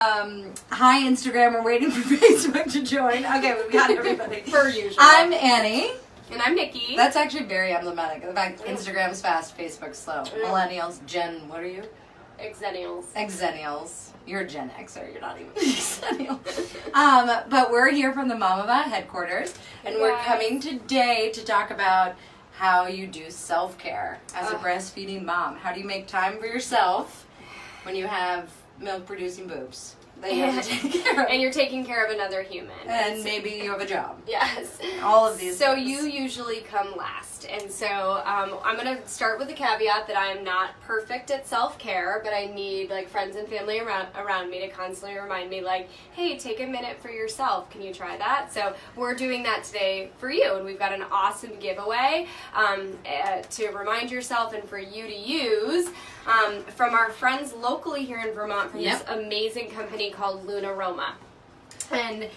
Hi Instagram, we're waiting for Facebook to join. Okay, we've got everybody. Per usual. I'm Annie. And I'm Nikki. That's actually very emblematic. In fact, Instagram's fast, Facebook's slow. Millennials, Gen, what are you? Exennials. Exennials. You're a Gen Xer, you're not even an Exennial. But we're here from the Mamaba headquarters, and we're coming today to talk about how you do self-care as a breastfeeding mom. How do you make time for yourself when you have milk-producing boobs that you have to take care of? And you're taking care of another human. And maybe you have a job. Yes. All of these So things. you usually come last. And so I'm going to start with the caveat that I am not perfect at self-care, but I need like friends and family around me to constantly remind me like, hey, take a minute for yourself. Can you try that? So we're doing that today for you. And we've got an awesome giveaway to remind yourself and for you to use from our friends locally here in Vermont from this amazing company called Luna Roma. And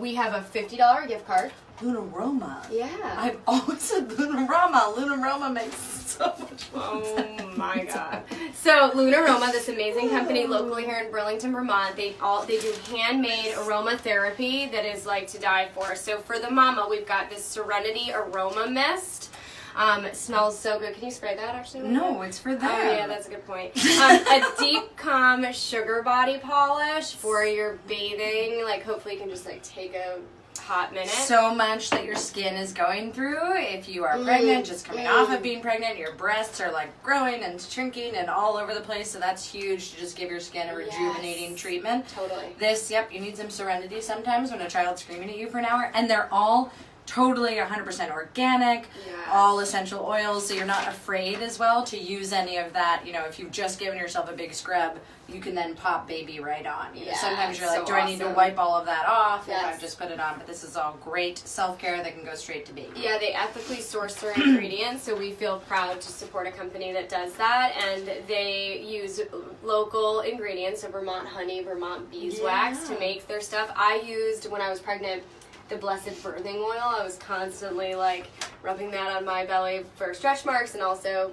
we have a $50 gift card. Luna Roma. Yeah. I've always said Luna Roma. Luna Roma makes so much fun. Oh my god. So Luna Roma, this amazing company locally here in Burlington, Vermont, they do handmade aromatherapy that is like to die for. So for the mama, we've got this Serenity Aroma Mist. It smells so good. Can you spray that actually? No, it's for them. Oh yeah, that's a good point. A deep calm sugar body polish for your bathing. Like hopefully you can just like take a hot minute. So much that your skin is going through. If you are pregnant, just coming off of being pregnant, your breasts are like growing and shrinking and all over the place. So that's huge to just give your skin a rejuvenating treatment. Totally. This, you need some serenity sometimes when a child's screaming at you for an hour. And they're all totally 100% organic, all essential oils, so you're not afraid as well to use any of that. You know, if you've just given yourself a big scrub, you can then pop baby right on. You know, sometimes you're like, do I need to wipe all of that off if I've just put it on? But this is all great self-care that can go straight to baby. Yeah, they ethically source their ingredients, so we feel proud to support a company that does that, and they use local ingredients, so Vermont honey, Vermont beeswax to make their stuff. I used, when I was pregnant, the blessed birthing oil. I was constantly like rubbing that on my belly for stretch marks, and also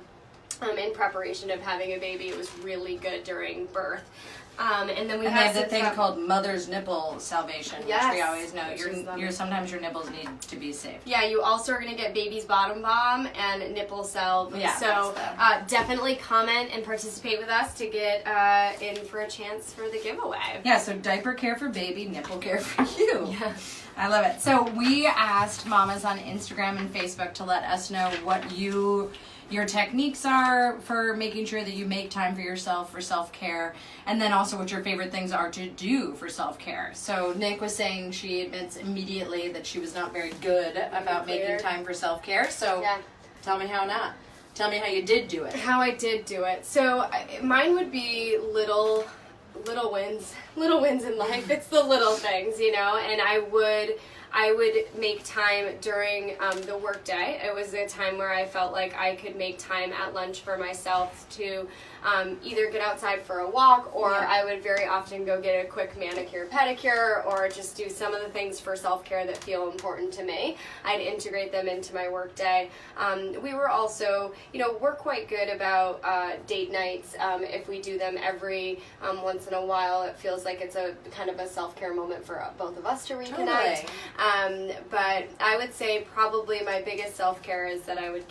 in preparation of having a baby. It was really good during birth. And then we have the thing called mother's nipple salvation, which we always know. Your sometimes your nipples need to be saved. Yeah, you also are going to get baby's bottom balm and nipple salve. Yeah, so definitely comment and participate with us to get in for a chance for the giveaway. Yeah, so diaper care for baby, nipple care for you. Yeah. I love it. So we asked mamas on Instagram and Facebook to let us know what your techniques are for making sure that you make time for yourself for self-care, and then also what your favorite things are to do for self-care. So Nick was saying she admits immediately that she was not very good about making time for self-care. So tell me how not. Tell me how you did do it. How I did do it. So mine would be little wins in life. It's the little things, you know, and I would make time during the work day. It was a time where I felt like I could make time at lunch for myself to either get outside for a walk, or I would very often go get a quick manicure, pedicure, or just do some of the things for self-care that feel important to me. I'd integrate them into my work day. We were also, we're quite good about date nights. If we do them every once in a while, it feels like it's a kind of a self-care moment for both of us to reconnect. But I would say probably my biggest self-care is that I would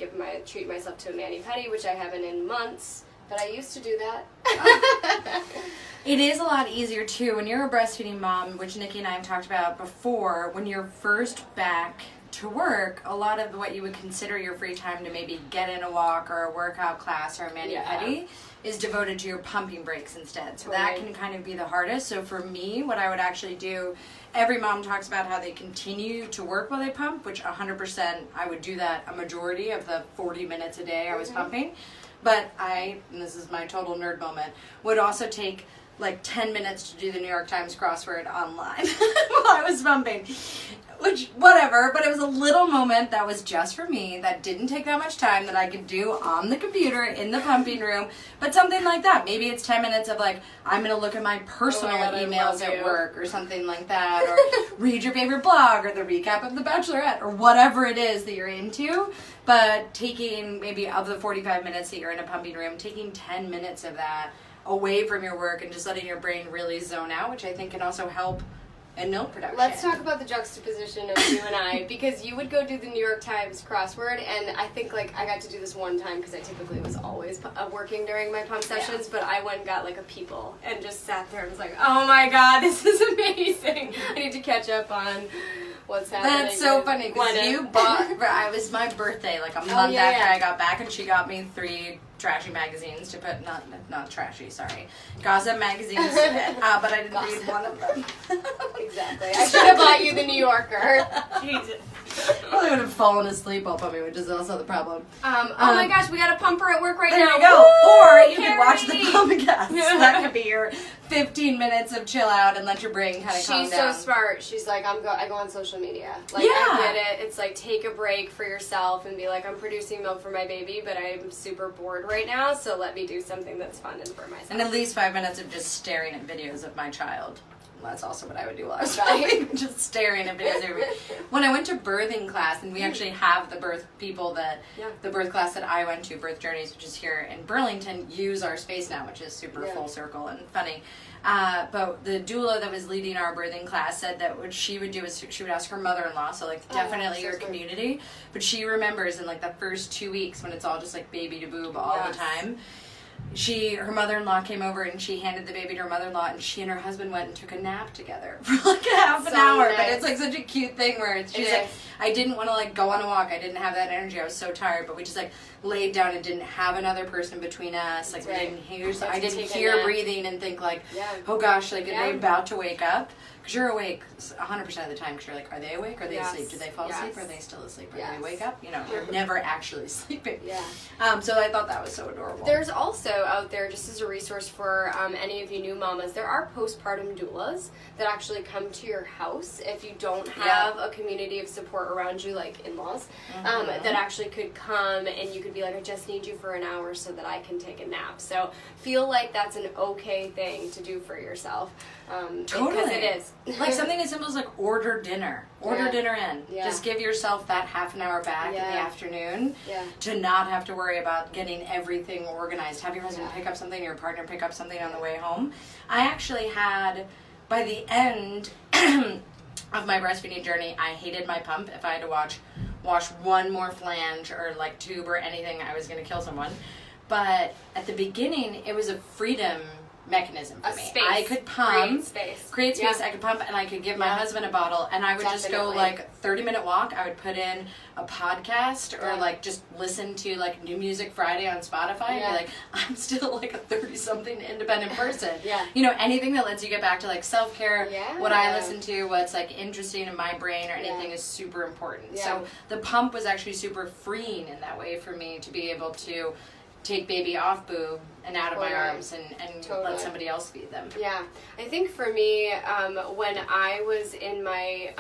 treat myself to a mani-pedi, which I haven't in months. But I used to do that. It is a lot easier, too, when you're a breastfeeding mom, which Nikki and I have talked about before. When you're first back to work, a lot of what you would consider your free time to maybe get in a walk or a workout class or a mani-pedi is devoted to your pumping breaks instead. So that can kind of be the hardest. So for me, what I would actually do, every mom talks about how they continue to work while they pump, which 100% I would do that a majority of the 40 minutes a day I was pumping. But and this is my total nerd moment, would also take like 10 minutes to do the New York Times crossword online while I was pumping. Which, whatever, but it was a little moment that was just for me, that didn't take that much time, that I could do on the computer in the pumping room. But something like that. Maybe it's 10 minutes of like, I'm going to look at my personal emails at work or something like that, or read your favorite blog, or the recap of The Bachelorette, or whatever it is that you're into. But taking maybe of the 45 minutes that you're in a pumping room, taking 10 minutes of that away from your work and just letting your brain really zone out, which I think can also help in milk production. Let's talk about the juxtaposition of you and I, because you would go do the New York Times crossword, and I think like I got to do this one time because I typically was always working during my pump sessions, but I went and got like a People and just sat there and was like, oh my god, this is amazing. I need to catch up on what's happening. That's so funny because you bought. It was my birthday, like a month after I got back, and she got me 3 trashy magazines to put not trashy, sorry, gossip magazines, but I didn't read one of them. Exactly. I should have bought you the New Yorker. Jesus. Probably would have fallen asleep while pumping, which is also the problem. Oh my gosh, we got a pumper at work right now. There you go. Woo, Or you Carrie. can watch the Pumpcast. That could be your 15 minutes of chill out and let your brain kind of calm down. She's so smart. She's like, I go on social media. Like, Yeah. I get it. It's like, take a break for yourself and be like, I'm producing milk for my baby, but I'm super bored right now, so let me do something that's fun and for myself. And at least 5 minutes of just staring at videos of my child. That's also what I would do while I was pumping, just staring at videos. When I went to birthing class, and we actually have the birth people that, the birth class that I went to, Birth Journeys, which is here in Burlington, use our space now, which is super full circle and funny. But the doula that was leading our birthing class said that what she would do is she would ask her mother-in-law, so like definitely your community, but she remembers in like the first 2 weeks when it's all just like baby to boob all the time, her mother-in-law came over and she handed the baby to her mother-in-law, and she and her husband went and took a nap together for like a half an hour. But it's like such a cute thing where she's like, I didn't want to like go on a walk. I didn't have that energy. I was so tired. But we just like laid down and didn't have another person between us. Like we didn't hear. I didn't hear breathing and think like, oh gosh, like are they about to wake up? Because you're awake 100% of the time. Because you're like, are they awake? Are they asleep? Do they fall asleep? Are they still asleep? Are they wake up? You know, you're never actually sleeping. So I thought that was so adorable. There's also out there, just as a resource for any of you new mamas, there are postpartum doulas that actually come to your house if you don't have a community of support around you, like in-laws, that actually could come and you could be like, I just need you for an hour so that I can take a nap. So feel like that's an okay thing to do for yourself. Totally. Because it is. Like something as simple as like order dinner. Order dinner in. Just give yourself that half an hour back in the afternoon to not have to worry about getting everything organized. Have your husband pick up something, your partner pick up something on the way home. I actually had, by the end of my breastfeeding journey, I hated my pump. If I had to wash one more flange or like tube or anything, I was going to kill someone. But at the beginning, it was a freedom mechanism for me. Space. I could pump, create space. Yeah. I could pump, and I could give my husband a bottle, and I would just go like 30-minute walk. I would put in a podcast or like just listen to like New Music Friday on Spotify and be like, I'm still like a 30-something independent person. You know, anything that lets you get back to like self-care, what I listen to, what's like interesting in my brain or anything is super important. So the pump was actually super freeing in that way for me to be able to take baby off boob and out of my arms and let somebody else feed them. Yeah. I think for me, when I was in my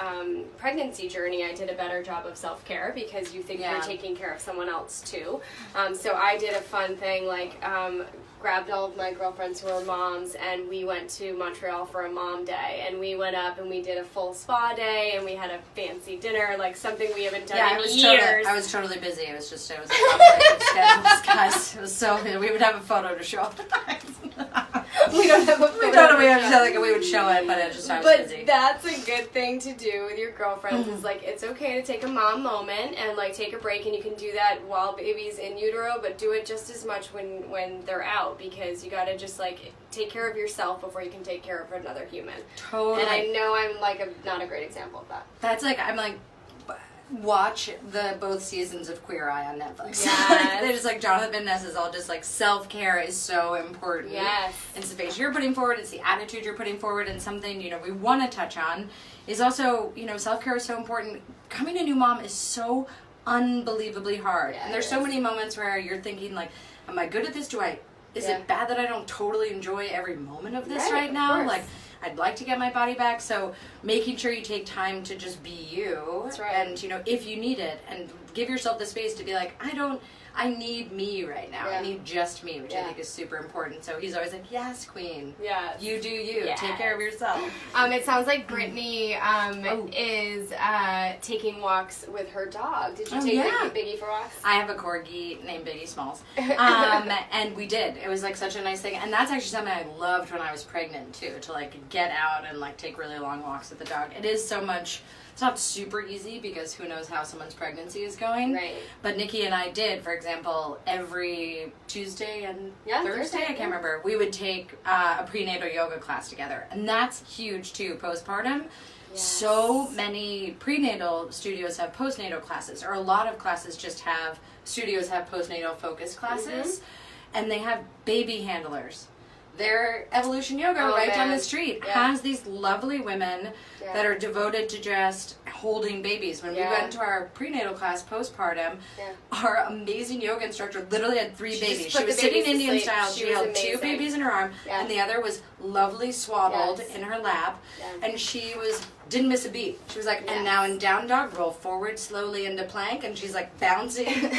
pregnancy journey, I did a better job of self-care because you think you're taking care of someone else too. So I did a fun thing like grabbed all of my girlfriends who are moms and we went to Montreal for a mom day and we went up and we did a full spa day and we had a fancy dinner, like something we haven't done in years. I was totally busy. It was a complicated schedule, guys. It was so we would have a photo to show. We don't have a photo. We would show it, but I was busy. But that's a good thing to do with your girlfriends. Is like it's okay to take a mom moment and like take a break, and you can do that while baby's in utero, but do it just as much when they're out because you got to just like take care of yourself before you can take care of another human. Totally. And I know I'm like not a great example of that. That's like I'm like. Watch both seasons of Queer Eye on Netflix. Yes. They're just like Jonathan Van Ness is all just like self-care is so important. Yes. It's the face you're putting forward, it's the attitude you're putting forward, and something, you know, we want to touch on is also, you know, self-care is so important. Becoming a new mom is so unbelievably hard. Yeah, and there's so many moments where you're thinking like, am I good at this? Is it bad that I don't totally enjoy every moment of this right now? Like, I'd like to get my body back, so making sure you take time to just be you. That's right. And, you know, if you need it, and give yourself the space to be like, I I need me right now. Yeah. I need just me, which I Yeah. think is super important. So he's always like, yes, queen. Yes. You do you. Yes. Take care of yourself. It sounds like Brittany is taking walks with her dog. Did you take Biggie for walks? I have a corgi named Biggie Smalls. And we did. It was like such a nice thing. And that's actually something I loved when I was pregnant too, to like get out and like take really long walks with the dog. It is so much, it's not super easy because who knows how someone's pregnancy is going. Right. But Nikki and I did, for example, every Tuesday and Thursday, I can't remember, we would take a prenatal yoga class together. And that's huge too, postpartum. Yes. So many prenatal studios have postnatal classes, or a lot of classes just have, studios have postnatal focused classes, and they have baby handlers. Their Evolution Yoga right down the street has these lovely women that are devoted to just holding babies. When we went to our prenatal class postpartum, our amazing yoga instructor literally had 3 babies. She was sitting Indian style. She held 2 babies in her arm, and the other was lovely swaddled in her lap, and she didn't miss a beat. She was like, and now in down dog, roll forward slowly into plank, and she's like bouncing.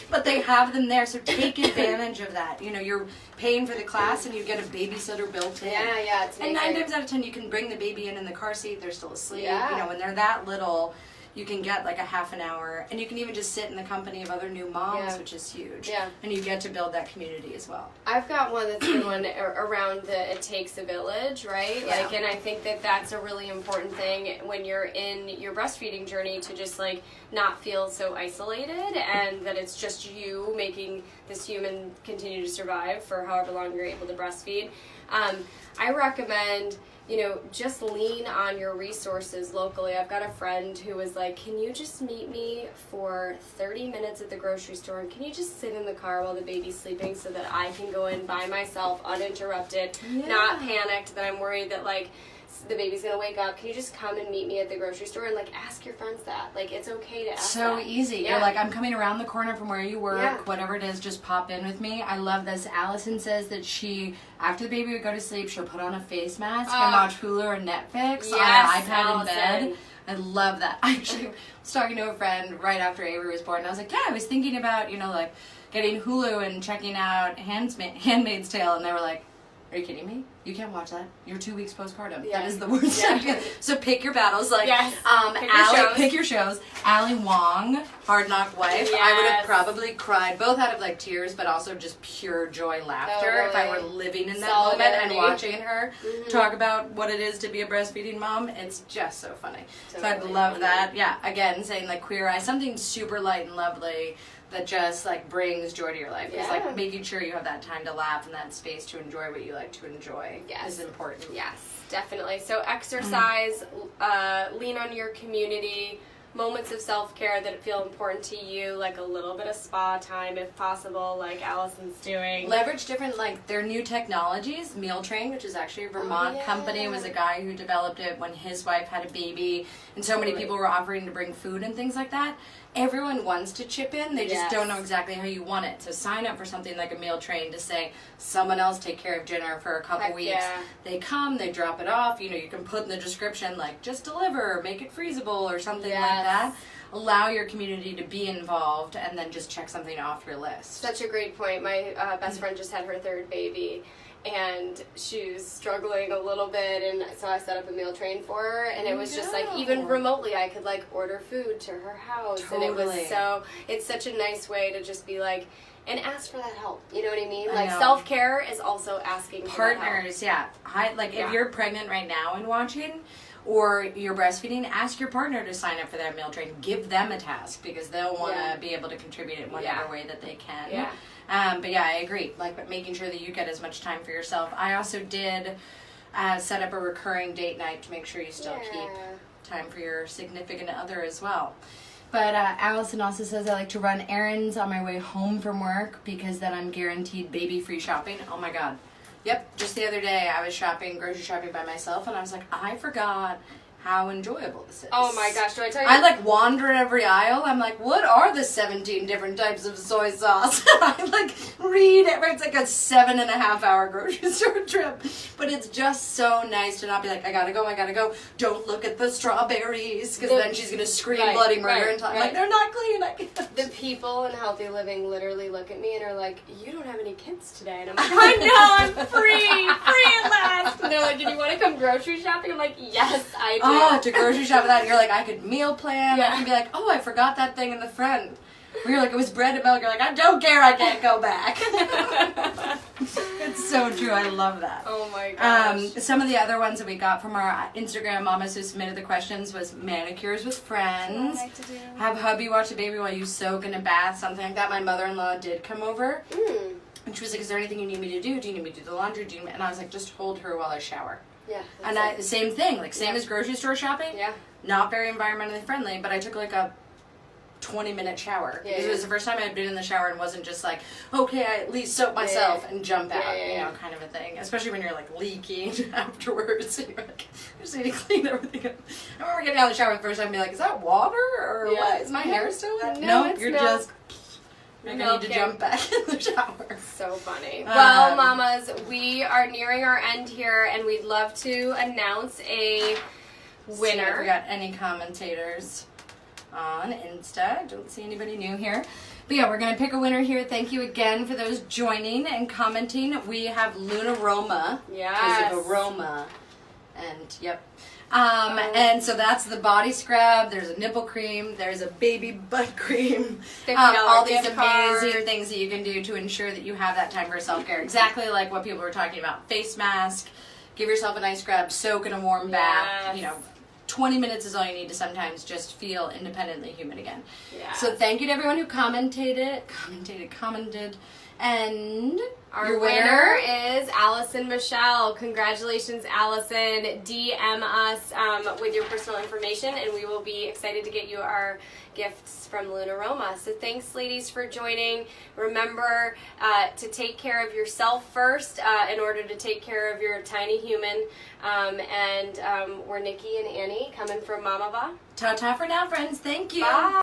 But they have them there, so take advantage of that. You know, you're paying for the class and you get a babysitter built in. Yeah, it's amazing. And 9 times out of 10, you can bring the baby in the car seat. They're still asleep. Yeah. You know, when they're that little, you can get like a half an hour, and you can even just sit in the company of other new moms, which is huge. Yeah. And you get to build that community as well. I've got one that's been one around the it takes a village, right? Yeah. Like, and I think that that's a really important thing when you're in your breastfeeding journey, to just like not feel so isolated, and that it's just you making this human continue to survive for however long you're able to breastfeed. I recommend, you know, just lean on your resources locally. I've got a friend who was like, can you just meet me for 30 minutes at the grocery store, and can you just sit in the car while the baby's sleeping so that I can go in by myself uninterrupted, not panicked that I'm worried that like the baby's gonna wake up. Can you just come and meet me at the grocery store? And like ask your friends that. Like, it's okay to ask So that. easy. You're like, I'm coming around the corner from where you work, whatever it is, just pop in with me. I love this. Allison says that she, after the baby would go to sleep, she'll put on a face mask and watch Hulu or Netflix on an iPad Allison. in bed. I love that. I actually was talking to a friend right after Avery was born, and I was like, I was thinking about, you know, like getting Hulu and checking out Handmaid's Tale, and they were like, are you kidding me? You can't watch that. You're 2 weeks postpartum. Yeah. That is the worst idea. So pick your battles. Like, pick your shows. Ali Wong, Hard Knock Wife. I would have probably cried, both out of like tears, but also just pure joy, laughter, if I were living in that moment and watching her talk about what it is to be a breastfeeding mom. It's just so funny. So I'd love that. Yeah, again, saying like Queer Eye, something super light and lovely that just like brings joy to your life. It's like making sure you have that time to laugh and that space to enjoy what you like to enjoy is important. Yes, definitely. So exercise, lean on your community, moments of self-care that feel important to you, like a little bit of spa time if possible, like Allison's doing. Leverage different, like their new technologies. Meal Train, which is actually a Vermont company, was a guy who developed it when his wife had a baby, and so many people were offering to bring food and things like that. Everyone wants to chip in, they just don't know exactly how you want it. So sign up for something like a Meal Train to say, someone else take care of dinner for a couple weeks. Yeah. They come, they drop it off, you know, you can put in the description like, just deliver, make it freezable or something like that. Allow your community to be involved and then just check something off your list. Such a great point. My best friend just had her 3rd baby, and she was struggling a little bit, and so I set up a meal train for her, and it was just like, even remotely I could like order food to her house, and it was it's such a nice way to just be like, and ask for that help, you know what I mean? Like, self-care is also asking for partners, that help. If you're pregnant right now and watching, or you're breastfeeding, ask your partner to sign up for that meal train. Give them a task, because they'll want to be able to contribute in whatever way that they can. But yeah, I agree. Like, making sure that you get as much time for yourself. I also did set up a recurring date night to make sure you still keep time for your significant other as well. But Allison also says, I like to run errands on my way home from work, because then I'm guaranteed baby-free shopping. Oh my God. Yep, just the other day I was grocery shopping by myself, and I was like, I forgot how enjoyable this is. Oh my gosh, do I tell you? I like wander every aisle. I'm like, what are the 17 different types of soy sauce? I like read it. It's like a 7.5 hour grocery store trip. But it's just so nice to not be like, I gotta go. Don't look at the strawberries, because then she's gonna scream bloody murder until I'm like, they're not clean. I can't. The people in Healthy Living literally look at me and are like, you don't have any kids today. And I'm like, I know, I'm free at last. And they're like, did you want to come grocery shopping? I'm like, yes, I do. Oh, to grocery shop with that, you're like, I could meal plan. I can be like, oh, I forgot that thing in the front. We were like, it was bread and milk. You're like, I don't care, I can't go back. It's so true. I love that. Oh my gosh. Some of the other ones that we got from our Instagram mamas who submitted the questions was manicures with friends. I like to do. Have hubby watch the baby while you soak in a bath, something like that. My mother-in-law did come over. And she was like, is there anything you need me to do? Do you need me to do the laundry? And I was like, just hold her while I shower. Yeah. And same thing, like same as grocery store shopping. Yeah. Not very environmentally friendly, but I took like a 20-minute shower. Because it was the first time I had been in the shower and wasn't just like, okay, I at least soap myself and jump out, you know, kind of a thing. Especially when you're like leaking afterwards and you're like, I just need to clean everything up. I remember getting out of the shower the first time and be like, is that water or what? Is my hair still wet? No, you're milk. just... I need to jump back in the shower. So funny. Well, mamas, we are nearing our end here, and we'd love to announce a winner. See if we got any commentators on Insta. I don't see anybody new here. But yeah, we're going to pick a winner here. Thank you again for those joining and commenting. We have Luna Roma. Yes. Because of aroma. And, yep. And so that's the body scrub. There's a nipple cream. There's a baby butt cream. All these amazing things that you can do to ensure that you have that time for self-care. Exactly like what people were talking about. Face mask. Give yourself a nice scrub. Soak in a warm bath. You know, 20 minutes is all you need to sometimes just feel independently human again. Yeah. So thank you to everyone who commented. And our winner is Allison Michelle. Congratulations, Allison. DM us with your personal information, and we will be excited to get you our gifts from Luna Roma. So thanks, ladies, for joining. Remember to take care of yourself first in order to take care of your tiny human. We're Nikki and Annie coming from Mama Va. Ta-ta for now, friends. Thank you. Bye.